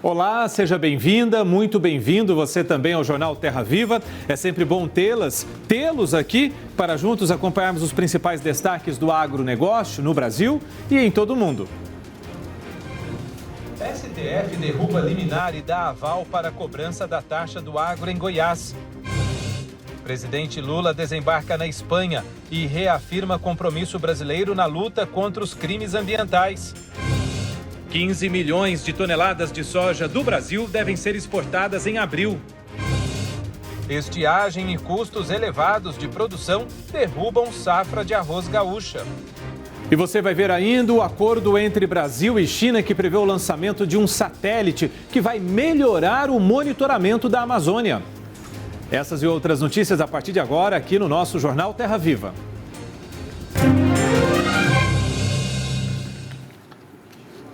Olá, seja bem-vinda, muito bem-vindo você também ao Jornal Terra Viva. É sempre bom tê-los aqui para juntos acompanharmos os principais destaques do agronegócio no Brasil e em todo o mundo. STF derruba liminar e dá aval para a cobrança da taxa do agro em Goiás. Presidente Lula desembarca na Espanha e reafirma compromisso brasileiro na luta contra os crimes ambientais. 15 milhões de toneladas de soja do Brasil devem ser exportadas em abril. Estiagem e custos elevados de produção derrubam safra de arroz gaúcha. E você vai ver ainda o acordo entre Brasil e China que prevê o lançamento de um satélite que vai melhorar o monitoramento da Amazônia. Essas e outras notícias a partir de agora aqui no nosso Jornal Terra Viva.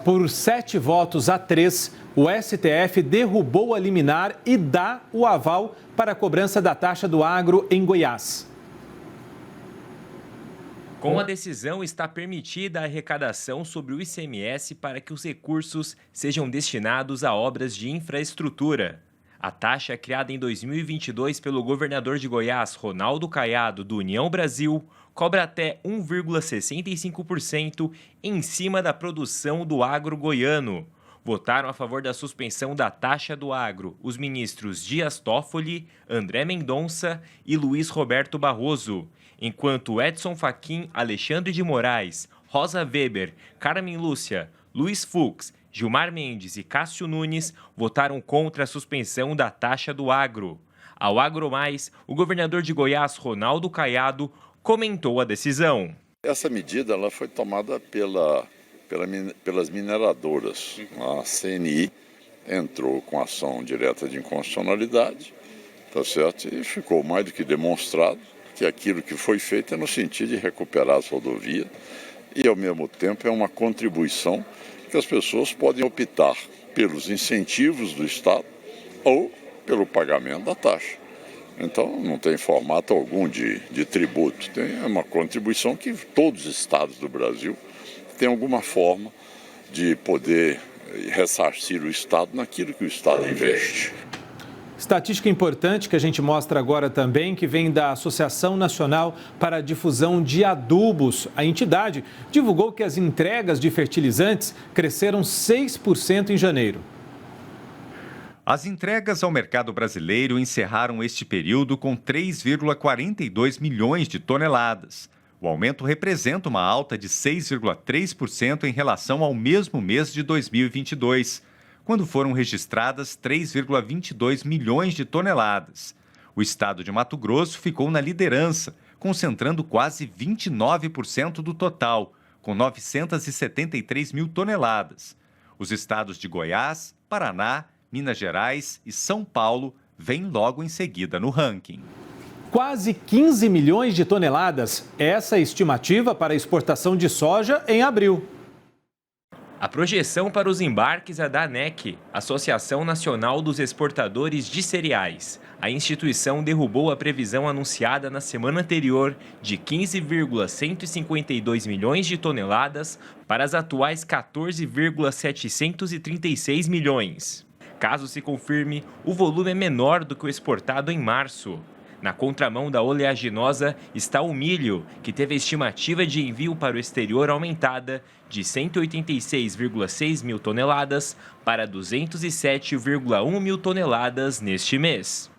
Por 7 votos a 3, o STF derrubou a liminar e dá o aval para a cobrança da taxa do agro em Goiás. Com a decisão, está permitida a arrecadação sobre o ICMS para que os recursos sejam destinados a obras de infraestrutura. A taxa, criada em 2022 pelo governador de Goiás, Ronaldo Caiado, do União Brasil, cobra até 1,65% em cima da produção do agro goiano. Votaram a favor da suspensão da taxa do agro os ministros Dias Toffoli, André Mendonça e Luiz Roberto Barroso, enquanto Edson Fachin, Alexandre de Moraes, Rosa Weber, Carmen Lúcia, Luiz Fux, Gilmar Mendes e Cássio Nunes votaram contra a suspensão da taxa do agro. Ao Agro Mais, o governador de Goiás, Ronaldo Caiado, comentou a decisão. Essa medida ela foi tomada pelas mineradoras. A CNI entrou com ação direta de inconstitucionalidade, tá certo? E ficou mais do que demonstrado que aquilo que foi feito é no sentido de recuperar as rodovias e, ao mesmo tempo, é uma contribuição que as pessoas podem optar pelos incentivos do Estado ou pelo pagamento da taxa. Então, não tem formato algum de tributo. Tem uma contribuição que todos os estados do Brasil têm alguma forma de poder ressarcir o Estado naquilo que o Estado investe. Estatística importante que a gente mostra agora também, que vem da Associação Nacional para a Difusão de Adubos. A entidade divulgou que as entregas de fertilizantes cresceram 6% em janeiro. As entregas ao mercado brasileiro encerraram este período com 3,42 milhões de toneladas. O aumento representa uma alta de 6,3% em relação ao mesmo mês de 2022, quando foram registradas 3,22 milhões de toneladas. O estado de Mato Grosso ficou na liderança, concentrando quase 29% do total, com 973 mil toneladas. Os estados de Goiás, Paraná, Minas Gerais e São Paulo vêm logo em seguida no ranking. Quase 15 milhões de toneladas. Essa é a estimativa para a exportação de soja em abril. A projeção para os embarques é da ANEC, Associação Nacional dos Exportadores de Cereais. A instituição derrubou a previsão anunciada na semana anterior de 15,152 milhões de toneladas para as atuais 14,736 milhões. Caso se confirme, o volume é menor do que o exportado em março. Na contramão da oleaginosa está o milho, que teve a estimativa de envio para o exterior aumentada de 186,6 mil toneladas para 207,1 mil toneladas neste mês.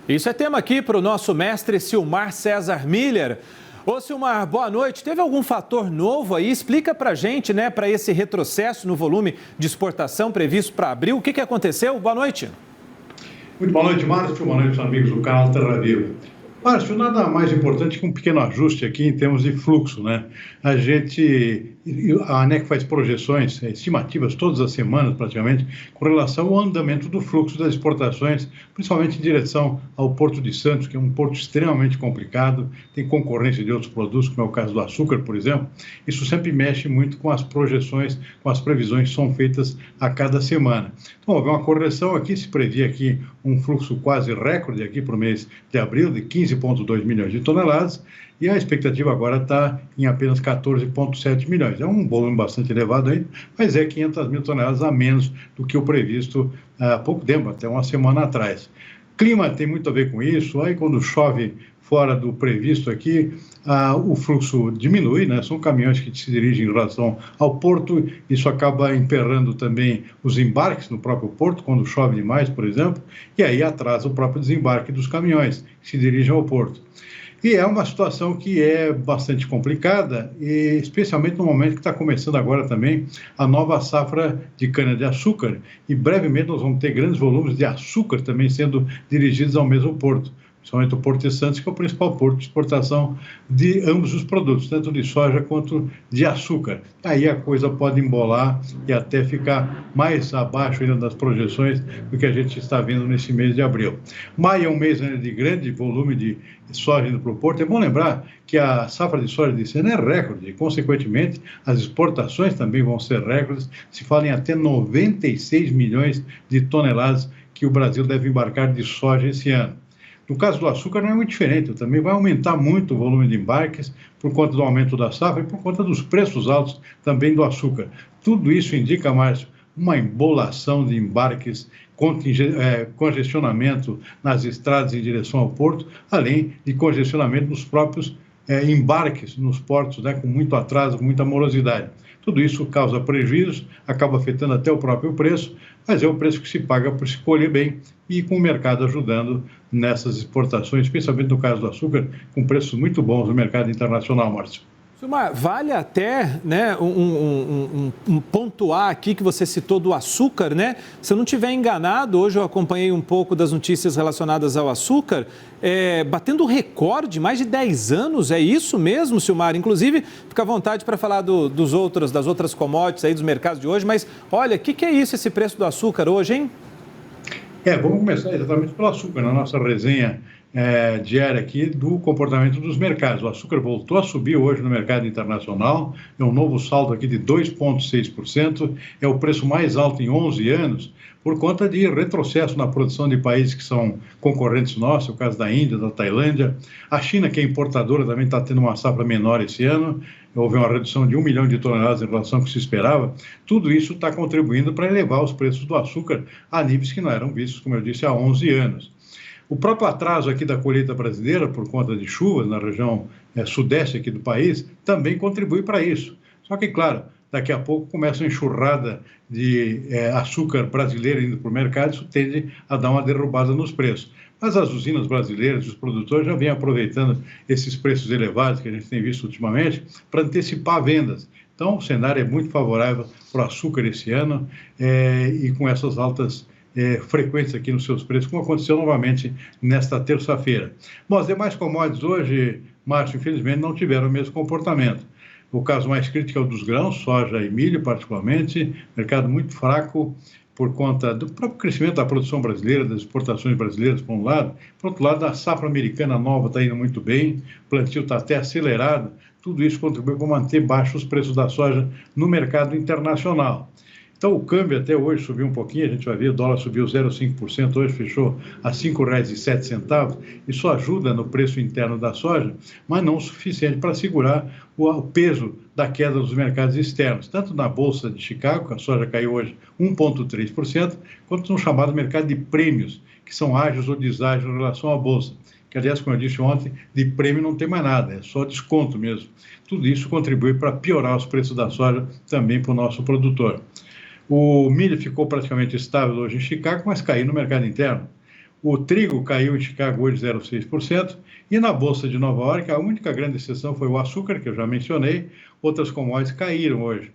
Isso é tema aqui para o nosso mestre Silmar César Miller. Ô Silmar, boa noite. Teve algum fator novo aí? Explica para a gente, né, para esse retrocesso no volume de exportação previsto para abril. O que aconteceu? Boa noite. Muito boa noite, Márcio. Boa noite, amigos do canal Terra Viva. Márcio, nada mais importante que um pequeno ajuste aqui em termos de fluxo, né? A ANEC faz projeções, estimativas todas as semanas praticamente, com relação ao andamento do fluxo das exportações, principalmente em direção ao Porto de Santos, que é um porto extremamente complicado, tem concorrência de outros produtos, como é o caso do açúcar, por exemplo. Isso sempre mexe muito com as projeções, com as previsões que são feitas a cada semana. Então, houve uma correção aqui, se previa aqui um fluxo quase recorde aqui para o mês de abril, de 15 15,2 milhões de toneladas, e a expectativa agora está em apenas 14,7 milhões. É um volume bastante elevado ainda, mas é 500 mil toneladas a menos do que o previsto há pouco tempo, até uma semana atrás. Clima tem muito a ver com isso, aí quando chove fora do previsto aqui, o fluxo diminui, né? São caminhões que se dirigem em relação ao porto, isso acaba emperrando também os embarques no próprio porto, quando chove demais, por exemplo, e aí atrasa o próprio desembarque dos caminhões que se dirigem ao porto. E é uma situação que é bastante complicada, e especialmente no momento que está começando agora também a nova safra de cana-de-açúcar, e brevemente nós vamos ter grandes volumes de açúcar também sendo dirigidos ao mesmo porto, principalmente o Porto de Santos, que é o principal porto de exportação de ambos os produtos, tanto de soja quanto de açúcar. Aí a coisa pode embolar e até ficar mais abaixo ainda das projeções do que a gente está vendo nesse mês de abril. Maio é um mês ainda de grande volume de soja indo para o porto. É bom lembrar que a safra de soja desse ano é recorde, e, consequentemente, as exportações também vão ser recordes. Se fala em até 96 milhões de toneladas que o Brasil deve embarcar de soja esse ano. No caso do açúcar não é muito diferente, também vai aumentar muito o volume de embarques por conta do aumento da safra e por conta dos preços altos também do açúcar. Tudo isso indica, Márcio, uma embolação de embarques, congestionamento nas estradas em direção ao porto, além de congestionamento dos próprios embarques nos portos, né, com muito atraso, com muita morosidade. Tudo isso causa prejuízos, acaba afetando até o próprio preço, mas é o preço que se paga por se colher bem e com o mercado ajudando nessas exportações, especialmente no caso do açúcar, com preços muito bons no mercado internacional, Márcio. Silmar, vale até, né, pontuar aqui que você citou do açúcar, né? Se eu não estiver enganado, hoje eu acompanhei um pouco das notícias relacionadas ao açúcar, batendo recorde, mais de 10 anos, é isso mesmo, Silmar? Inclusive, fica à vontade para falar das outras commodities aí dos mercados de hoje, mas olha, o que é isso, esse preço do açúcar hoje, hein? Vamos começar exatamente pelo açúcar, na nossa resenha diária aqui do comportamento dos mercados. O açúcar voltou a subir hoje no mercado internacional, é um novo saldo aqui de 2,6%, é o preço mais alto em 11 anos, por conta de retrocesso na produção de países que são concorrentes nossos, o caso da Índia, da Tailândia. A China, que é importadora, também está tendo uma safra menor esse ano, houve uma redução de 1 milhão de toneladas em relação ao que se esperava. Tudo isso está contribuindo para elevar os preços do açúcar a níveis que não eram vistos, como eu disse, há 11 anos. O próprio atraso aqui da colheita brasileira, por conta de chuvas na região sudeste aqui do país, também contribui para isso. Só que, claro, daqui a pouco começa uma enxurrada de açúcar brasileiro indo para o mercado, isso tende a dar uma derrubada nos preços. Mas as usinas brasileiras, os produtores já vêm aproveitando esses preços elevados que a gente tem visto ultimamente para antecipar vendas. Então, o cenário é muito favorável para o açúcar esse ano e com essas altas frequentes aqui nos seus preços, como aconteceu novamente nesta terça-feira. Bom, as demais commodities hoje, Márcio, infelizmente, não tiveram o mesmo comportamento. O caso mais crítico é o dos grãos, soja e milho, particularmente, mercado muito fraco por conta do próprio crescimento da produção brasileira, das exportações brasileiras, por um lado. Por outro lado, a safra americana nova está indo muito bem, o plantio está até acelerado, tudo isso contribui para manter baixos os preços da soja no mercado internacional. Então, o câmbio até hoje subiu um pouquinho, a gente vai ver, o dólar subiu 0,5%, hoje fechou a R$ 5,07. Isso ajuda no preço interno da soja, mas não o suficiente para segurar o peso da queda dos mercados externos, tanto na Bolsa de Chicago, que a soja caiu hoje 1,3%, quanto no chamado mercado de prêmios, que são ágeis ou deságeis em relação à Bolsa. Que, aliás, como eu disse ontem, de prêmio não tem mais nada, é só desconto mesmo. Tudo isso contribui para piorar os preços da soja também para o nosso produtor. O milho ficou praticamente estável hoje em Chicago, mas caiu no mercado interno. O trigo caiu em Chicago hoje 0,6%, e na Bolsa de Nova York a única grande exceção foi o açúcar, que eu já mencionei, outras commodities caíram hoje.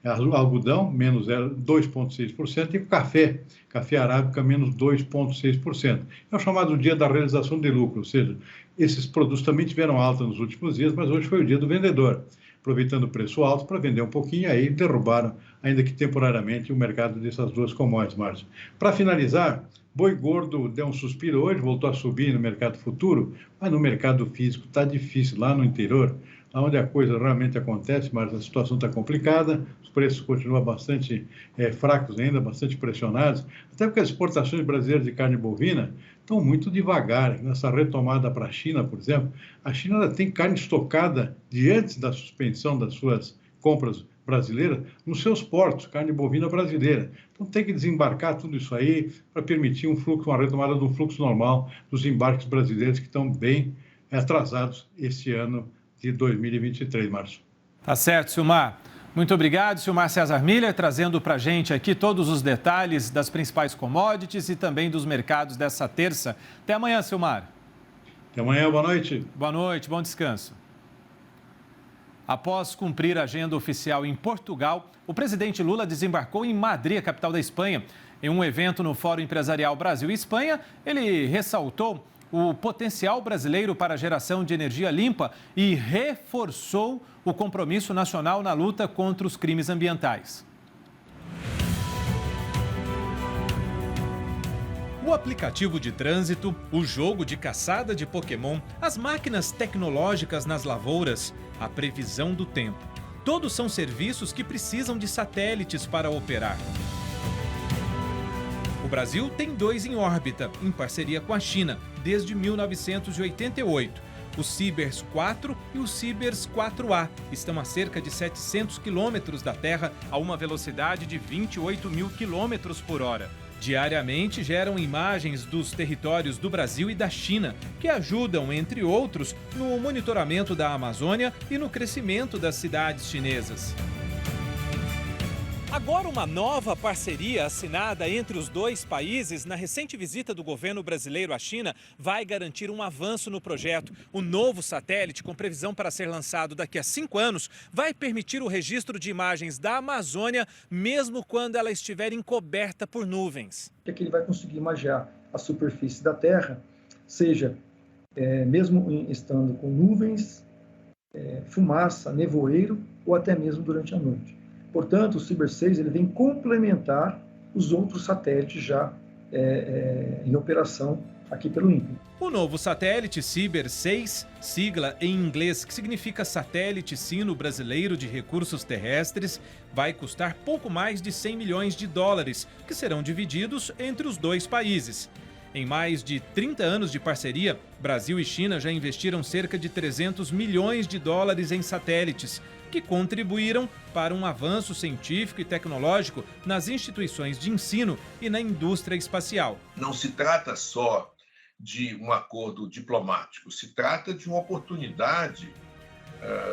Algodão, menos 2,6%, e o café arábica, menos 2,6%. É o chamado dia da realização de lucro, ou seja, esses produtos também tiveram alta nos últimos dias, mas hoje foi o dia do vendedor, aproveitando o preço alto para vender um pouquinho, aí derrubaram, ainda que temporariamente, o mercado dessas duas commodities, Márcio. Para finalizar, boi gordo deu um suspiro hoje, voltou a subir no mercado futuro, mas no mercado físico está difícil. Lá no interior, onde a coisa realmente acontece, mas a situação está complicada, os preços continuam bastante fracos ainda, bastante pressionados, até porque as exportações brasileiras de carne bovina estão muito devagar. Nessa retomada para a China, por exemplo, a China ela tem carne estocada de antes da suspensão das suas compras brasileiras nos seus portos, carne bovina brasileira. Então tem que desembarcar tudo isso aí para permitir uma retomada do fluxo normal dos embarques brasileiros que estão bem atrasados este ano de 2023, Márcio. Tá certo, Silmar. Muito obrigado, Silmar César Miller, trazendo para a gente aqui todos os detalhes das principais commodities e também dos mercados dessa terça. Até amanhã, Silmar. Até amanhã, boa noite. Boa noite, bom descanso. Após cumprir a agenda oficial em Portugal, o presidente Lula desembarcou em Madrid, a capital da Espanha. Em um evento no Fórum Empresarial Brasil e Espanha, ele ressaltou o potencial brasileiro para a geração de energia limpa e reforçou o compromisso nacional na luta contra os crimes ambientais. O aplicativo de trânsito, o jogo de caçada de Pokémon, as máquinas tecnológicas nas lavouras, a previsão do tempo. Todos são serviços que precisam de satélites para operar. O Brasil tem 2 em órbita, em parceria com a China, desde 1988. O Cibers 4 e o Cibers 4A estão a cerca de 700 quilômetros da Terra a uma velocidade de 28 mil quilômetros por hora. Diariamente geram imagens dos territórios do Brasil e da China, que ajudam, entre outros, no monitoramento da Amazônia e no crescimento das cidades chinesas. Agora, uma nova parceria assinada entre os 2 países na recente visita do governo brasileiro à China vai garantir um avanço no projeto. O novo satélite, com previsão para ser lançado daqui a 5 anos, vai permitir o registro de imagens da Amazônia, mesmo quando ela estiver encoberta por nuvens. É que ele vai conseguir imagiar a superfície da Terra, seja mesmo estando com nuvens, fumaça, nevoeiro ou até mesmo durante a noite. Portanto, o Ciber 6 ele vem complementar os outros satélites já em operação aqui pelo INPE. O novo satélite Ciber 6, sigla em inglês que significa Satélite Sino Brasileiro de Recursos Terrestres, vai custar pouco mais de 100 milhões de dólares, que serão divididos entre os 2 países. Em mais de 30 anos de parceria, Brasil e China já investiram cerca de 300 milhões de dólares em satélites, que contribuíram para um avanço científico e tecnológico nas instituições de ensino e na indústria espacial. Não se trata só de um acordo diplomático, se trata de uma oportunidade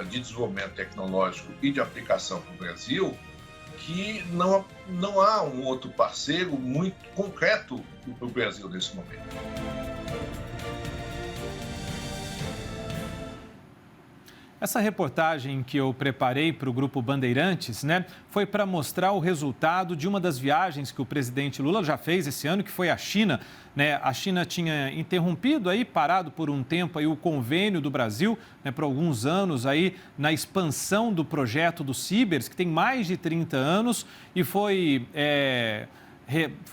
de desenvolvimento tecnológico e de aplicação para o Brasil que não há um outro parceiro muito concreto para o Brasil nesse momento. Essa reportagem que eu preparei para o Grupo Bandeirantes, foi para mostrar o resultado de uma das viagens que o presidente Lula já fez esse ano, que foi à China. A China tinha interrompido, parado por um tempo o convênio do Brasil, por alguns anos, na expansão do projeto do Cibers, que tem mais de 30 anos, e foi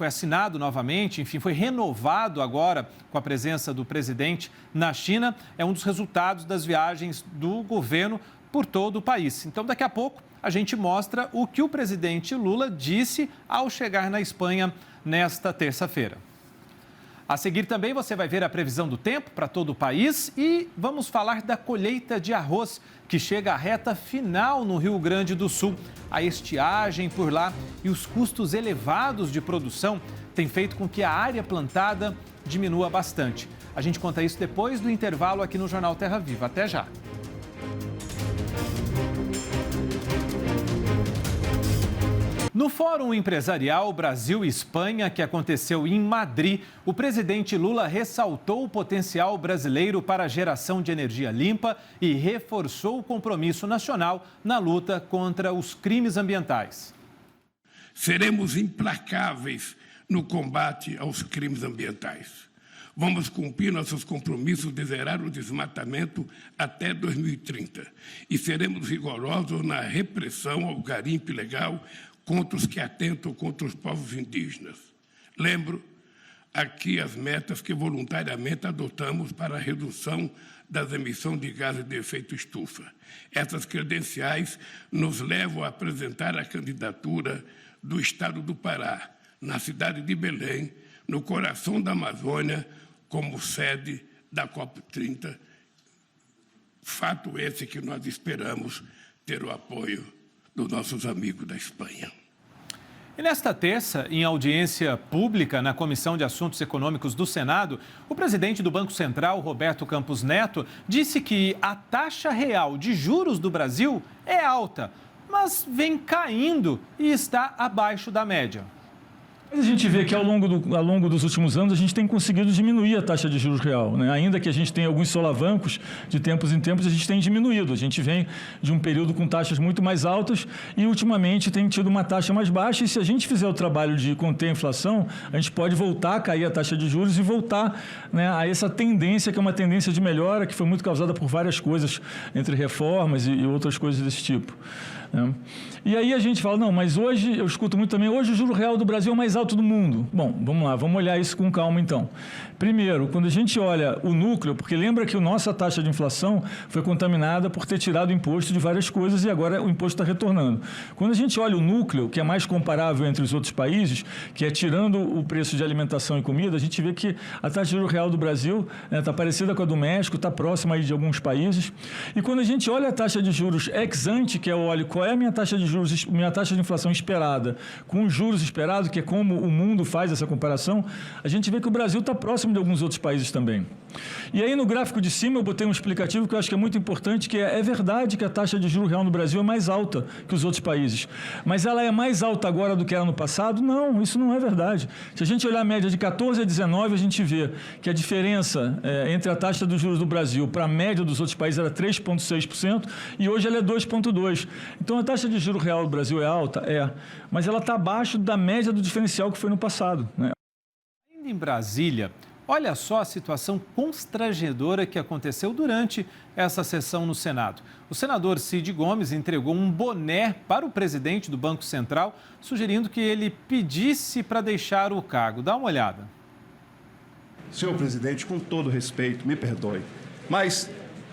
assinado novamente, enfim, foi renovado agora com a presença do presidente na China. É um dos resultados das viagens do governo por todo o país. Então, daqui a pouco, a gente mostra o que o presidente Lula disse ao chegar na Espanha nesta terça-feira. A seguir também você vai ver a previsão do tempo para todo o país e vamos falar da colheita de arroz, que chega à reta final no Rio Grande do Sul. A estiagem por lá e os custos elevados de produção têm feito com que a área plantada diminua bastante. A gente conta isso depois do intervalo aqui no Jornal Terra Viva. Até já! No Fórum Empresarial Brasil e Espanha, que aconteceu em Madrid, o presidente Lula ressaltou o potencial brasileiro para a geração de energia limpa e reforçou o compromisso nacional na luta contra os crimes ambientais. Seremos implacáveis no combate aos crimes ambientais. Vamos cumprir nossos compromissos de zerar o desmatamento até 2030 e seremos rigorosos na repressão ao garimpo ilegal contra os que atentam contra os povos indígenas. Lembro, aqui as metas que voluntariamente adotamos para a redução das emissões de gases de efeito estufa. Essas credenciais nos levam a apresentar a candidatura do Estado do Pará, na cidade de Belém, no coração da Amazônia, como sede da COP30. Fato esse que nós esperamos ter o apoio dos nossos amigos da Espanha. E nesta terça, em audiência pública na Comissão de Assuntos Econômicos do Senado, o presidente do Banco Central, Roberto Campos Neto, disse que a taxa real de juros do Brasil é alta, mas vem caindo e está abaixo da média. A gente vê que ao longo dos últimos anos a gente tem conseguido diminuir a taxa de juros real, né? Ainda que a gente tenha alguns solavancos, de tempos em tempos a gente tem diminuído. A gente vem de um período com taxas muito mais altas e ultimamente tem tido uma taxa mais baixa, e se a gente fizer o trabalho de conter a inflação, a gente pode voltar a cair a taxa de juros e voltar, né, a essa tendência que é uma tendência de melhora, que foi muito causada por várias coisas, entre reformas e outras coisas desse tipo. E aí a gente fala, não, mas hoje, eu escuto muito também, hoje o juro real do Brasil é o mais alto do mundo. Bom, vamos lá, vamos olhar isso com calma então. Primeiro, quando a gente olha o núcleo, porque lembra que a nossa taxa de inflação foi contaminada por ter tirado o imposto de várias coisas e agora o imposto está retornando. Quando a gente olha o núcleo, que é mais comparável entre os outros países, que é tirando o preço de alimentação e comida, a gente vê que a taxa de juro real do Brasil está parecida com a do México, está próxima aí de alguns países. E quando a gente olha a taxa de juros ex ante, que é o óleo, qual é a minha taxa de juros, minha taxa de inflação esperada, com os juros esperados, que é como o mundo faz essa comparação, a gente vê que o Brasil está próximo de alguns outros países também. E aí no gráfico de cima eu botei um explicativo que eu acho que é muito importante, que é verdade que a taxa de juros real no Brasil é mais alta que os outros países, mas ela é mais alta agora do que era no passado? Não, isso não é verdade. Se a gente olhar a média de 14 a 19, a gente vê que a diferença entre a taxa dos juros do Brasil para a média dos outros países era 3,6% e hoje ela é 2,2%. Então a taxa de juros real do Brasil é alta? Mas ela está abaixo da média do diferencial que foi no passado, né? Ainda em Brasília, olha só a situação constrangedora que aconteceu durante essa sessão no Senado. O senador Cid Gomes entregou um boné para o presidente do Banco Central, sugerindo que ele pedisse para deixar o cargo. Dá uma olhada. Senhor presidente, com todo respeito, me perdoe, mas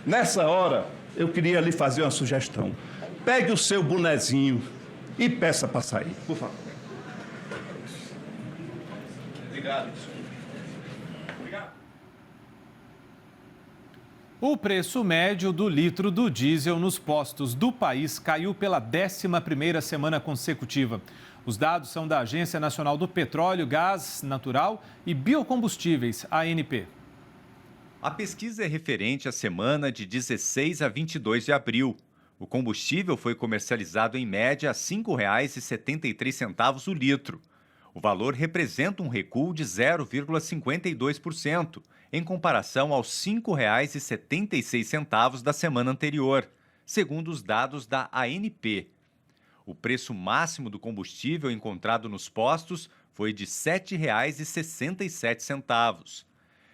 nessa hora eu queria lhe fazer uma sugestão. Pegue o seu bonezinho e peça para sair, por favor. Obrigado. O preço médio do litro do diesel nos postos do país caiu pela 11ª semana consecutiva. Os dados são da Agência Nacional do Petróleo, Gás Natural e Biocombustíveis, ANP. A pesquisa é referente à semana de 16 a 22 de abril. O combustível foi comercializado em média a R$ 5,73 o litro. O valor representa um recuo de 0,52% em comparação aos R$ 5,76 da semana anterior, segundo os dados da ANP. O preço máximo do combustível encontrado nos postos foi de R$ 7,67.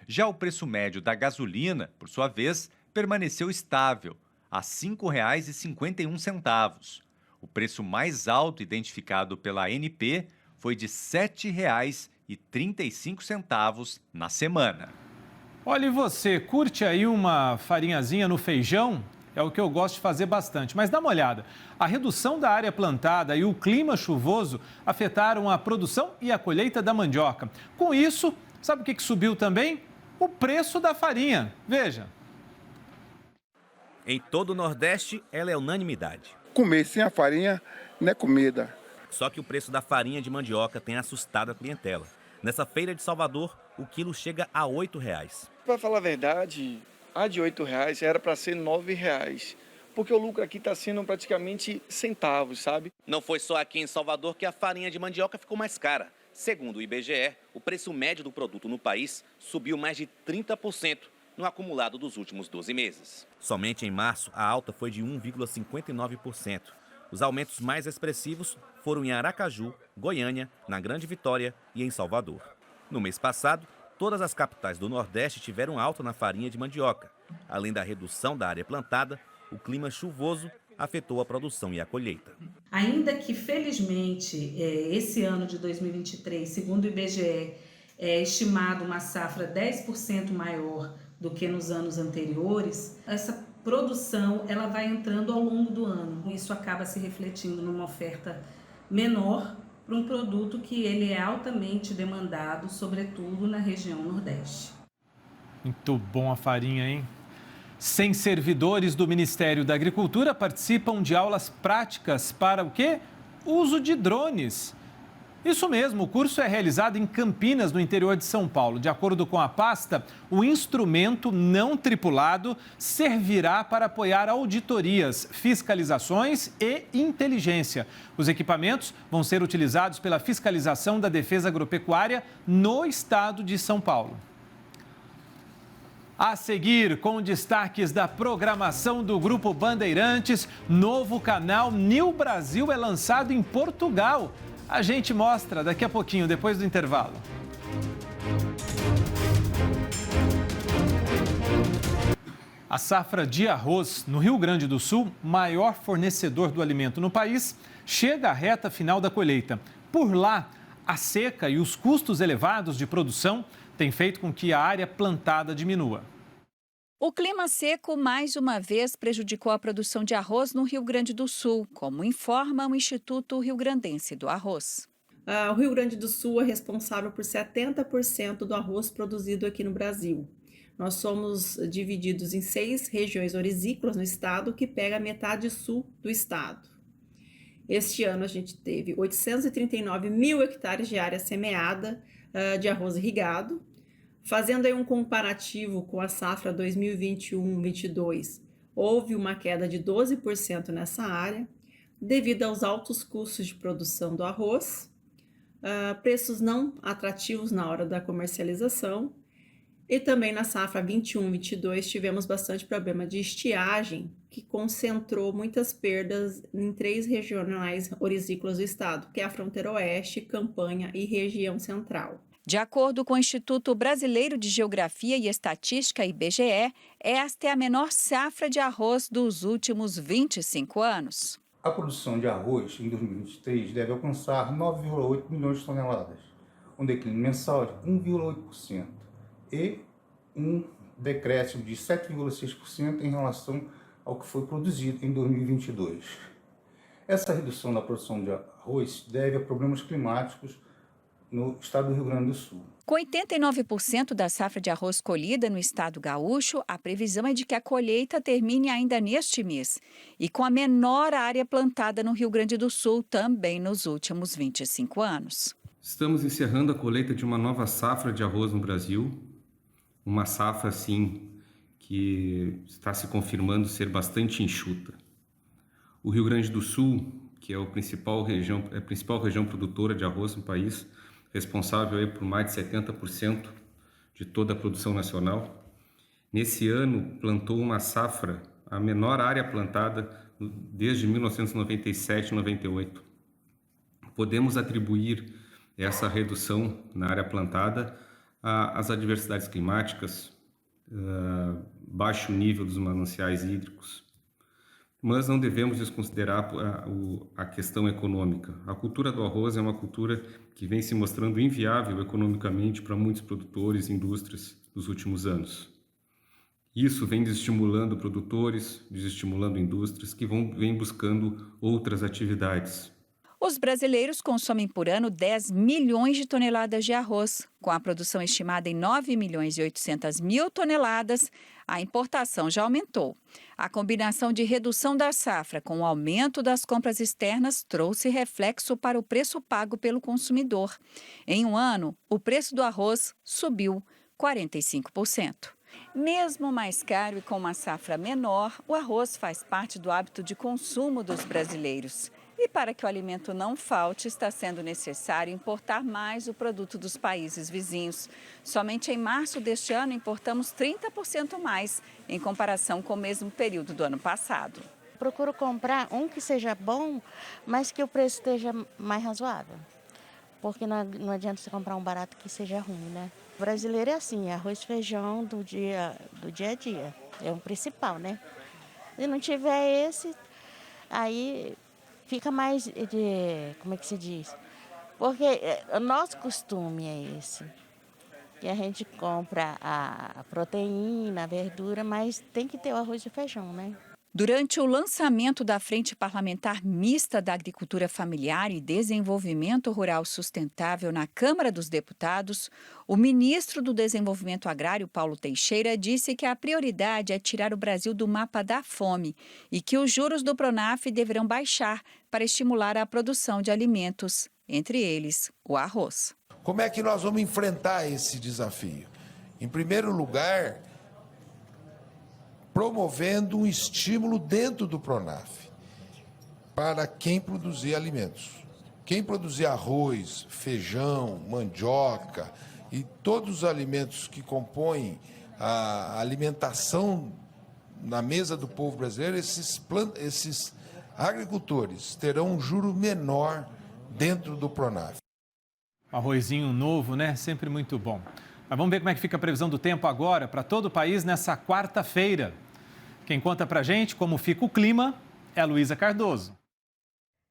Já o preço médio da gasolina, por sua vez, permaneceu estável, a R$ 5,51. O preço mais alto identificado pela ANP foi de R$ 7,35 na semana. Olha, e você, curte aí uma farinhazinha no feijão? É o que eu gosto de fazer bastante, mas dá uma olhada. A redução da área plantada e o clima chuvoso afetaram a produção e a colheita da mandioca. Com isso, sabe o que subiu também? O preço da farinha. Veja. Em todo o Nordeste, ela é unanimidade. Comer sem a farinha não é comida. Só que o preço da farinha de mandioca tem assustado a clientela. Nessa feira de Salvador, o quilo chega a R$ 8,00. Para falar a verdade, a de R$ 8,00 era para ser R$ 9,00. Porque o lucro aqui está sendo praticamente centavos, sabe? Não foi só aqui em Salvador que a farinha de mandioca ficou mais cara. Segundo o IBGE, o preço médio do produto no país subiu mais de 30% no acumulado dos últimos 12 meses. Somente em março, a alta foi de 1,59%. Os aumentos mais expressivos foram em Aracaju, Goiânia, na Grande Vitória e em Salvador. No mês passado, todas as capitais do Nordeste tiveram alta na farinha de mandioca. Além da redução da área plantada, o clima chuvoso afetou a produção e a colheita. Ainda que, felizmente, esse ano de 2023, segundo o IBGE, é estimado uma safra 10% maior do que nos anos anteriores, essa produção ela vai entrando ao longo do ano. Isso acaba se refletindo numa oferta menor para um produto que ele é altamente demandado, sobretudo na região Nordeste. Muito bom a farinha, hein? 100 servidores do Ministério da Agricultura participam de aulas práticas para o quê? Uso de drones. Isso mesmo, o curso é realizado em Campinas, no interior de São Paulo. De acordo com a pasta, o instrumento não tripulado servirá para apoiar auditorias, fiscalizações e inteligência. Os equipamentos vão ser utilizados pela fiscalização da Defesa Agropecuária no estado de São Paulo. A seguir, com destaques da programação do Grupo Bandeirantes, novo canal New Brasil é lançado em Portugal. A gente mostra daqui a pouquinho, depois do intervalo. A safra de arroz no Rio Grande do Sul, maior fornecedor do alimento no país, chega à reta final da colheita. Por lá, a seca e os custos elevados de produção têm feito com que a área plantada diminua. O clima seco mais uma vez prejudicou a produção de arroz no Rio Grande do Sul, como informa o Instituto Rio-Grandense do Arroz. O Rio Grande do Sul é responsável por 70% do arroz produzido aqui no Brasil. Nós somos divididos em 6 regiões orizícolas no estado, que pega a metade sul do estado. Este ano a gente teve 839 mil hectares de área semeada de arroz irrigado. Fazendo aí um comparativo com a safra 2021-22, houve uma queda de 12% nessa área, devido aos altos custos de produção do arroz, preços não atrativos na hora da comercialização, e também na safra 21-22 tivemos bastante problema de estiagem, que concentrou muitas perdas em 3 regionais orizícolas do estado, que é a fronteira oeste, Campanha e região central. De acordo com o Instituto Brasileiro de Geografia e Estatística, IBGE, esta é a menor safra de arroz dos últimos 25 anos. A produção de arroz em 2023 deve alcançar 9,8 milhões de toneladas, um declínio mensal de 1,8% e um decréscimo de 7,6% em relação ao que foi produzido em 2022. Essa redução da produção de arroz deve a problemas climáticos no estado do Rio Grande do Sul. Com 89% da safra de arroz colhida no estado gaúcho, a previsão é de que a colheita termine ainda neste mês. E com a menor área plantada no Rio Grande do Sul também nos últimos 25 anos. Estamos encerrando a colheita de uma nova safra de arroz no Brasil. Uma safra, sim, que está se confirmando ser bastante enxuta. O Rio Grande do Sul, que é a principal região produtora de arroz no país, responsável aí por mais de 70% de toda a produção nacional. Nesse ano, plantou uma safra, a menor área plantada desde 1997-98. Podemos atribuir essa redução na área plantada às adversidades climáticas, baixo nível dos mananciais hídricos, mas não devemos desconsiderar a questão econômica. A cultura do arroz é uma cultura que vem se mostrando inviável economicamente para muitos produtores e indústrias nos últimos anos. Isso vem desestimulando produtores, desestimulando indústrias que vêm buscando outras atividades. Os brasileiros consomem por ano 10 milhões de toneladas de arroz. Com a produção estimada em 9 milhões e 800 mil toneladas, a importação já aumentou. A combinação de redução da safra com o aumento das compras externas trouxe reflexo para o preço pago pelo consumidor. Em um ano, o preço do arroz subiu 45%. Mesmo mais caro e com uma safra menor, o arroz faz parte do hábito de consumo dos brasileiros. E para que o alimento não falte, está sendo necessário importar mais o produto dos países vizinhos. Somente em março deste ano importamos 30% mais, em comparação com o mesmo período do ano passado. Procuro comprar um que seja bom, mas que o preço esteja mais razoável. Porque não adianta você comprar um barato que seja ruim, né? O brasileiro é assim, arroz e feijão do dia a dia. É o principal, né? Se não tiver esse, aí fica mais de, como é que se diz? Porque o nosso costume é esse. que a gente compra a proteína, a verdura, mas tem que ter o arroz e feijão, né? Durante o lançamento da Frente Parlamentar Mista da Agricultura Familiar e Desenvolvimento Rural Sustentável na Câmara dos Deputados, o ministro do Desenvolvimento Agrário, Paulo Teixeira, disse que a prioridade é tirar o Brasil do mapa da fome e que os juros do Pronaf deverão baixar para estimular a produção de alimentos, entre eles o arroz. Como é que nós vamos enfrentar esse desafio? Em primeiro lugar, promovendo um estímulo dentro do Pronaf para quem produzir alimentos. Quem produzir arroz, feijão, mandioca e todos os alimentos que compõem a alimentação na mesa do povo brasileiro, esses agricultores terão um juro menor dentro do Pronaf. Arrozinho novo, né? Sempre muito bom. Mas vamos ver como é que fica a previsão do tempo agora para todo o país nessa quarta-feira. Quem conta pra gente como fica o clima é a Luísa Cardoso.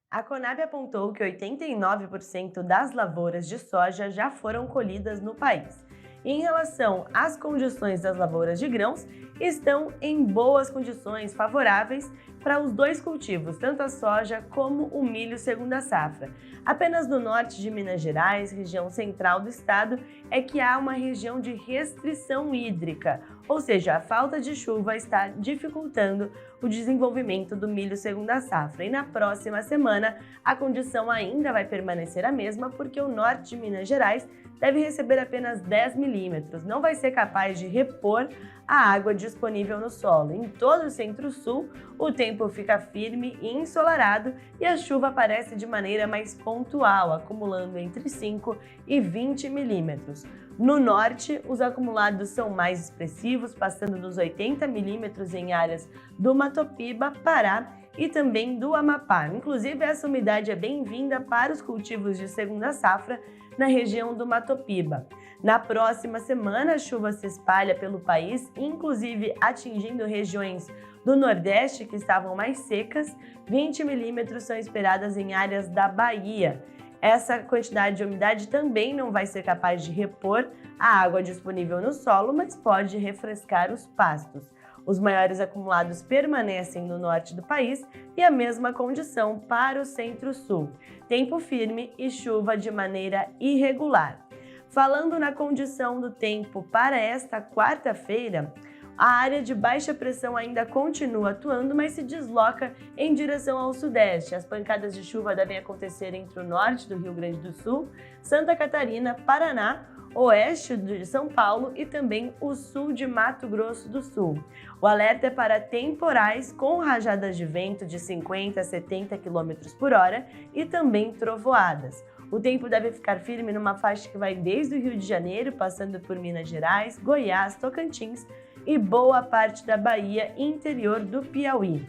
A Conab apontou que 89% das lavouras de soja já foram colhidas no país. E em relação às condições das lavouras de grãos, estão em boas condições favoráveis para os dois cultivos, tanto a soja como o milho segunda safra. Apenas no norte de Minas Gerais, região central do estado, é que há uma região de restrição hídrica, ou seja, a falta de chuva está dificultando o desenvolvimento do milho segunda safra. E na próxima semana, a condição ainda vai permanecer a mesma, porque o norte de Minas Gerais deve receber apenas 10 milímetros, não vai ser capaz de repor a água disponível no solo. Em todo o centro-sul, o tempo fica firme e ensolarado e a chuva aparece de maneira mais pontual, acumulando entre 5 e 20 milímetros. No norte, os acumulados são mais expressivos, passando dos 80 milímetros em áreas do Mato Piba, Pará e também do Amapá. Inclusive, essa umidade é bem-vinda para os cultivos de segunda safra na região do Mato Piba. Na próxima semana, a chuva se espalha pelo país, inclusive atingindo regiões do Nordeste que estavam mais secas. 20 milímetros são esperadas em áreas da Bahia. Essa quantidade de umidade também não vai ser capaz de repor a água disponível no solo, mas pode refrescar os pastos. Os maiores acumulados permanecem no norte do país e a mesma condição para o centro-sul. Tempo firme e chuva de maneira irregular. Falando na condição do tempo para esta quarta-feira, a área de baixa pressão ainda continua atuando, mas se desloca em direção ao sudeste. As pancadas de chuva devem acontecer entre o norte do Rio Grande do Sul, Santa Catarina, Paraná, oeste de São Paulo e também o sul de Mato Grosso do Sul. O alerta é para temporais com rajadas de vento de 50 a 70 km por hora e também trovoadas. O tempo deve ficar firme numa faixa que vai desde o Rio de Janeiro, passando por Minas Gerais, Goiás, Tocantins e boa parte da Bahia e interior do Piauí.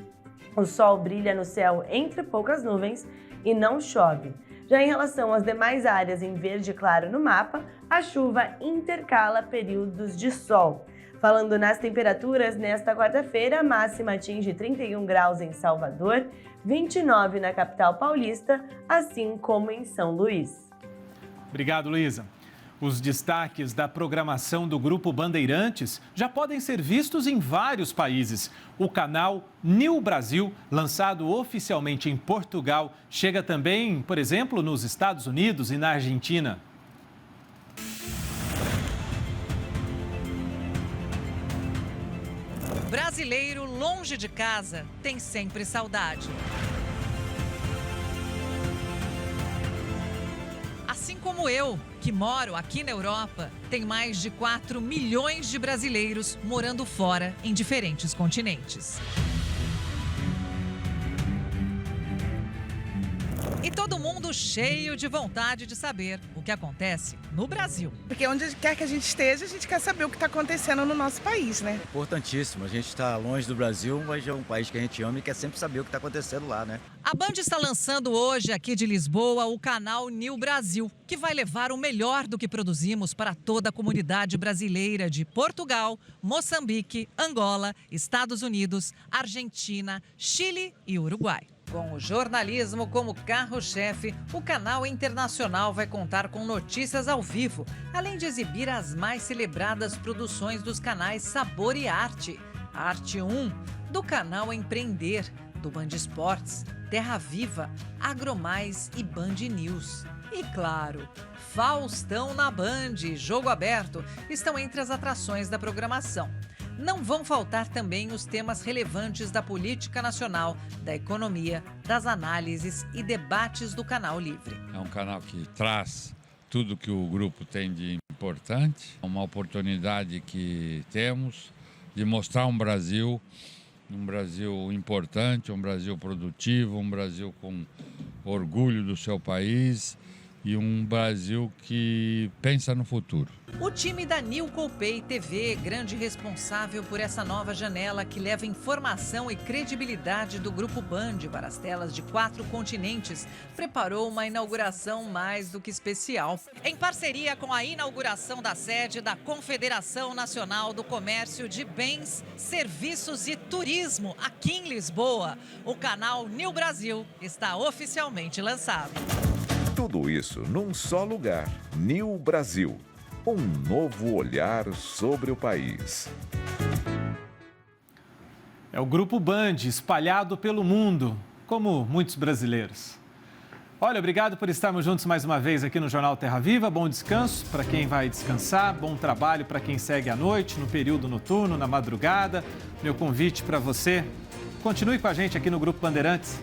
O sol brilha no céu entre poucas nuvens e não chove. Já em relação às demais áreas em verde claro no mapa, a chuva intercala períodos de sol. Falando nas temperaturas, nesta quarta-feira, a máxima atinge 31 graus em Salvador, 29 na capital paulista, assim como em São Luís. Obrigado, Luísa. Os destaques da programação do Grupo Bandeirantes já podem ser vistos em vários países. O canal New Brasil, lançado oficialmente em Portugal, chega também, por exemplo, nos Estados Unidos e na Argentina. Brasileiro longe de casa tem sempre saudade. Assim como eu, que moro aqui na Europa, tem mais de 4 milhões de brasileiros morando fora em diferentes continentes. E todo mundo cheio de vontade de saber o que acontece no Brasil. Porque onde quer que a gente esteja, a gente quer saber o que está acontecendo no nosso país, né? Importantíssimo. A gente está longe do Brasil, mas é um país que a gente ama e quer sempre saber o que está acontecendo lá, né? A Band está lançando hoje, aqui de Lisboa, o canal New Brasil, que vai levar o melhor do que produzimos para toda a comunidade brasileira de Portugal, Moçambique, Angola, Estados Unidos, Argentina, Chile e Uruguai. Com o jornalismo como carro-chefe, o canal internacional vai contar com notícias ao vivo, além de exibir as mais celebradas produções dos canais Sabor e Arte, Arte 1, do canal Empreender, do Band Esportes, Terra Viva, Agromais e Band News. E claro, Faustão na Band e Jogo Aberto estão entre as atrações da programação. Não vão faltar também os temas relevantes da política nacional, da economia, das análises e debates do Canal Livre. É um canal que traz tudo que o grupo tem de importante, uma oportunidade que temos de mostrar um Brasil importante, um Brasil produtivo, um Brasil com orgulho do seu país e um Brasil que pensa no futuro. O time da Nilco Pay TV, grande responsável por essa nova janela que leva informação e credibilidade do Grupo Band para as telas de 4 continentes, preparou uma inauguração mais do que especial. Em parceria com a inauguração da sede da Confederação Nacional do Comércio de Bens, Serviços e Turismo, aqui em Lisboa, o canal Nil Brasil está oficialmente lançado. Tudo isso num só lugar, Nil Brasil. Um novo olhar sobre o país. É o Grupo Band espalhado pelo mundo, como muitos brasileiros. Olha, obrigado por estarmos juntos mais uma vez aqui no Jornal Terra Viva. Bom descanso para quem vai descansar, bom trabalho para quem segue à noite, no período noturno, na madrugada. Meu convite para você, continue com a gente aqui no Grupo Bandeirantes.